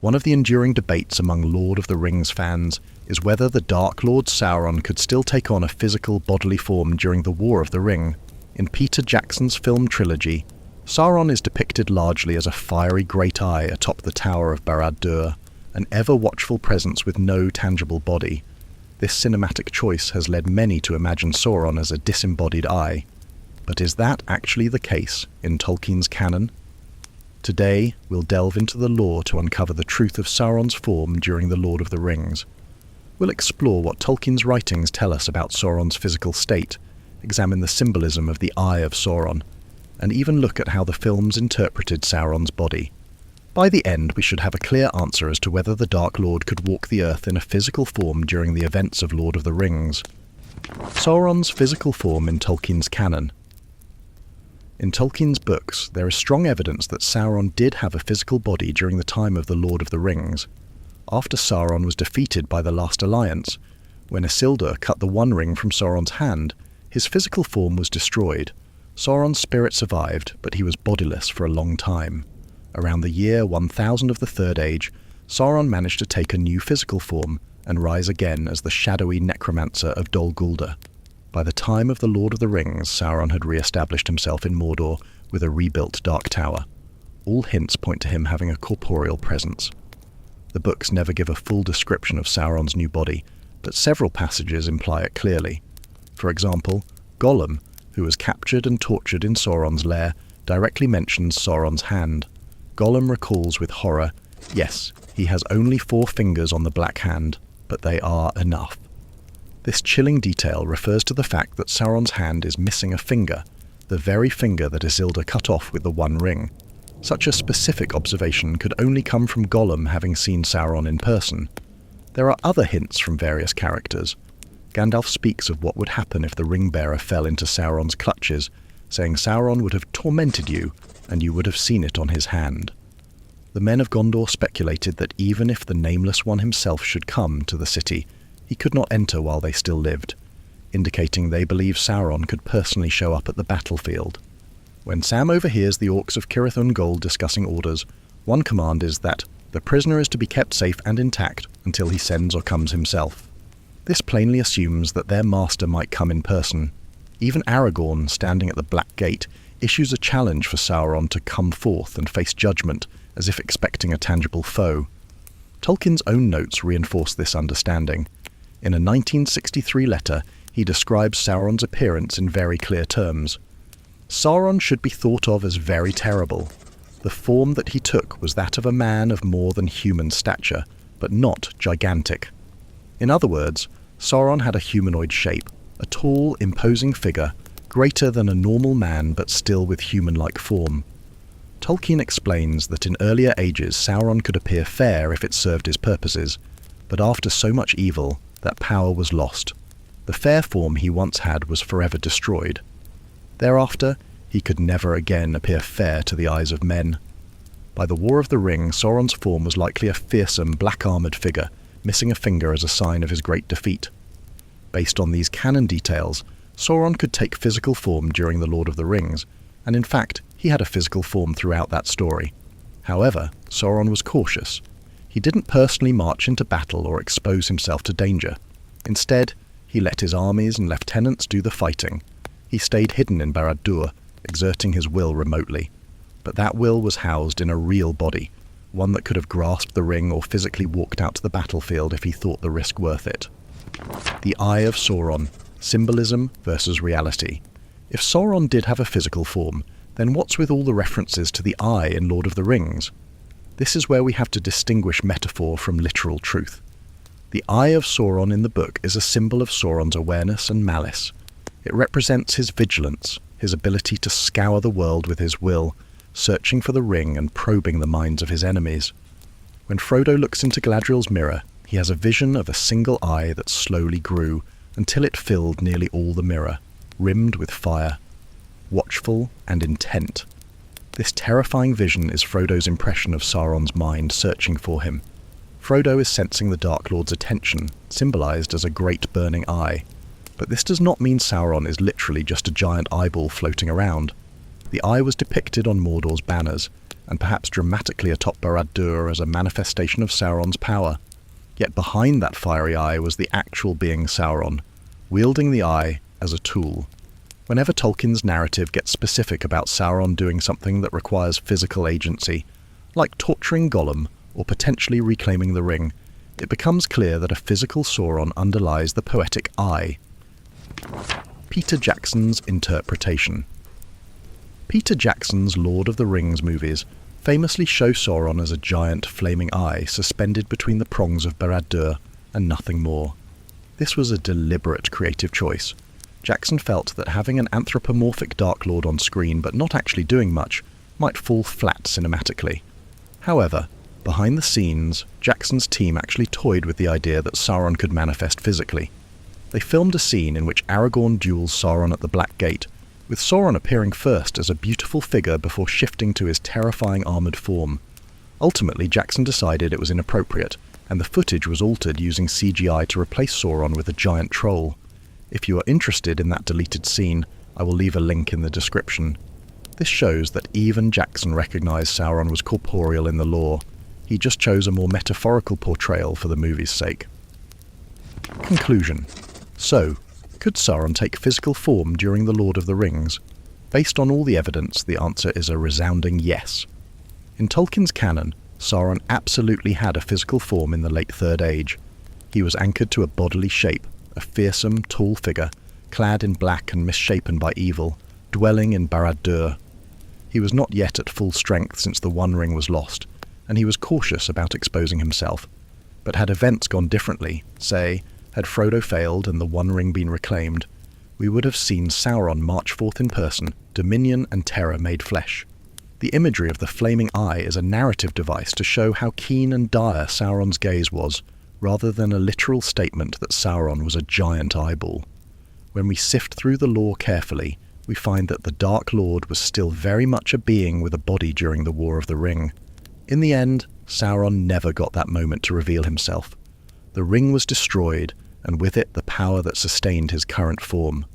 One of the enduring debates among Lord of the Rings fans is whether the Dark Lord Sauron could still take on a physical bodily form during the War of the Ring. In Peter Jackson's film trilogy, Sauron is depicted largely as a fiery great eye atop the Tower of Barad, an ever-watchful presence with no tangible body. This cinematic choice has led many to imagine Sauron as a disembodied eye. But is that actually the case in Tolkien's canon? Today, we'll delve into the lore to uncover the truth of Sauron's form during the Lord of the Rings. We'll explore what Tolkien's writings tell us about Sauron's physical state, examine the symbolism of the Eye of Sauron, and even look at how the films interpreted Sauron's body. By the end, we should have a clear answer as to whether the Dark Lord could walk the earth in a physical form during the events of Lord of the Rings. Sauron's physical form in Tolkien's canon. In Tolkien's books, there is strong evidence that Sauron did have a physical body during the time of the Lord of the Rings. After Sauron was defeated by the Last Alliance, when Isildur cut the One Ring from Sauron's hand, his physical form was destroyed. Sauron's spirit survived, but he was bodiless for a long time. Around the year 1000 of the Third Age, Sauron managed to take a new physical form and rise again as the shadowy necromancer of Dol Guldur. By the time of the Lord of the Rings, Sauron had re-established himself in Mordor with a rebuilt Dark Tower. All hints point to him having a corporeal presence. The books never give a full description of Sauron's new body, but several passages imply it clearly. For example, Gollum, who was captured and tortured in Sauron's lair, directly mentions Sauron's hand. Gollum recalls with horror, yes, he has only 4 fingers on the black hand, but they are enough. This chilling detail refers to the fact that Sauron's hand is missing a finger, the very finger that Isildur cut off with the One Ring. Such a specific observation could only come from Gollum having seen Sauron in person. There are other hints from various characters. Gandalf speaks of what would happen if the ring-bearer fell into Sauron's clutches, saying Sauron would have tormented you, and you would have seen it on his hand. The men of Gondor speculated that even if the Nameless One himself should come to the city, he could not enter while they still lived, indicating they believe Sauron could personally show up at the battlefield. When Sam overhears the orcs of Cirith Ungol discussing orders, one command is that the prisoner is to be kept safe and intact until he sends or comes himself. This plainly assumes that their master might come in person. Even Aragorn, standing at the Black Gate, issues a challenge for Sauron to come forth and face judgment, as if expecting a tangible foe. Tolkien's own notes reinforce this understanding. In a 1963 letter, he describes Sauron's appearance in very clear terms. Sauron should be thought of as very terrible. The form that he took was that of a man of more than human stature, but not gigantic. In other words, Sauron had a humanoid shape, a tall, imposing figure, greater than a normal man but still with human-like form. Tolkien explains that in earlier ages Sauron could appear fair if it served his purposes, but after so much evil, that power was lost. The fair form he once had was forever destroyed. Thereafter, he could never again appear fair to the eyes of men. By the War of the Ring, Sauron's form was likely a fearsome, black-armoured figure, missing a finger as a sign of his great defeat. Based on these canon details, Sauron could take physical form during the Lord of the Rings, and in fact, he had a physical form throughout that story. However, Sauron was cautious. He didn't personally march into battle or expose himself to danger. Instead, he let his armies and lieutenants do the fighting. He stayed hidden in Barad, exerting his will remotely. But that will was housed in a real body, one that could have grasped the ring or physically walked out to the battlefield if he thought the risk worth it. The Eye of Sauron, symbolism versus reality. If Sauron did have a physical form, then what's with all the references to the eye in Lord of the Rings? This is where we have to distinguish metaphor from literal truth. The Eye of Sauron in the book is a symbol of Sauron's awareness and malice. It represents his vigilance, his ability to scour the world with his will, searching for the ring and probing the minds of his enemies. When Frodo looks into Galadriel's mirror, he has a vision of a single eye that slowly grew until it filled nearly all the mirror, rimmed with fire, watchful and intent. This terrifying vision is Frodo's impression of Sauron's mind searching for him. Frodo is sensing the Dark Lord's attention, symbolized as a great burning eye. But this does not mean Sauron is literally just a giant eyeball floating around. The eye was depicted on Mordor's banners, and perhaps dramatically atop Barad-dûr as a manifestation of Sauron's power. Yet behind that fiery eye was the actual being Sauron, wielding the eye as a tool. Whenever Tolkien's narrative gets specific about Sauron doing something that requires physical agency, like torturing Gollum or potentially reclaiming the ring, it becomes clear that a physical Sauron underlies the poetic eye. Peter Jackson's interpretation. Peter Jackson's Lord of the Rings movies famously show Sauron as a giant flaming eye suspended between the prongs of Barad-dûr and nothing more. This was a deliberate creative choice. Jackson felt that having an anthropomorphic Dark Lord on screen but not actually doing much might fall flat cinematically. However, behind the scenes, Jackson's team actually toyed with the idea that Sauron could manifest physically. They filmed a scene in which Aragorn duels Sauron at the Black Gate, with Sauron appearing first as a beautiful figure before shifting to his terrifying armoured form. Ultimately, Jackson decided it was inappropriate, and the footage was altered using CGI to replace Sauron with a giant troll. If you are interested in that deleted scene, I will leave a link in the description. This shows that even Jackson recognised Sauron was corporeal in the lore. He just chose a more metaphorical portrayal for the movie's sake. Conclusion. So, could Sauron take physical form during The Lord of the Rings? Based on all the evidence, the answer is a resounding yes. In Tolkien's canon, Sauron absolutely had a physical form in the late Third Age. He was anchored to a bodily shape, a fearsome, tall figure, clad in black and misshapen by evil, dwelling in Barad-dûr. He was not yet at full strength since the One Ring was lost, and he was cautious about exposing himself. But had events gone differently, say, had Frodo failed and the One Ring been reclaimed, we would have seen Sauron march forth in person, dominion and terror made flesh. The imagery of the flaming eye is a narrative device to show how keen and dire Sauron's gaze was, rather than a literal statement that Sauron was a giant eyeball. When we sift through the lore carefully, we find that the Dark Lord was still very much a being with a body during the War of the Ring. In the end, Sauron never got that moment to reveal himself. The ring was destroyed, and with it the power that sustained his current form.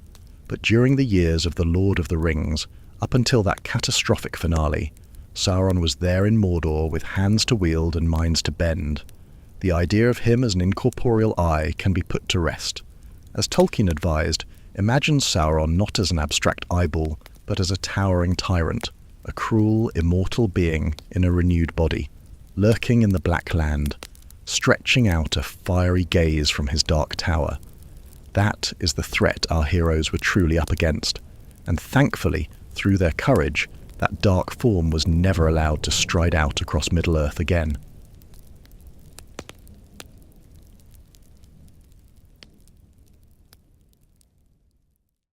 But during the years of the Lord of the Rings, up until that catastrophic finale, Sauron was there in Mordor with hands to wield and minds to bend. The idea of him as an incorporeal eye can be put to rest. As Tolkien advised, imagine Sauron not as an abstract eyeball, but as a towering tyrant, a cruel, immortal being in a renewed body, lurking in the Black Land, stretching out a fiery gaze from his dark tower. That is the threat our heroes were truly up against, and thankfully, through their courage, that dark form was never allowed to stride out across Middle-earth again.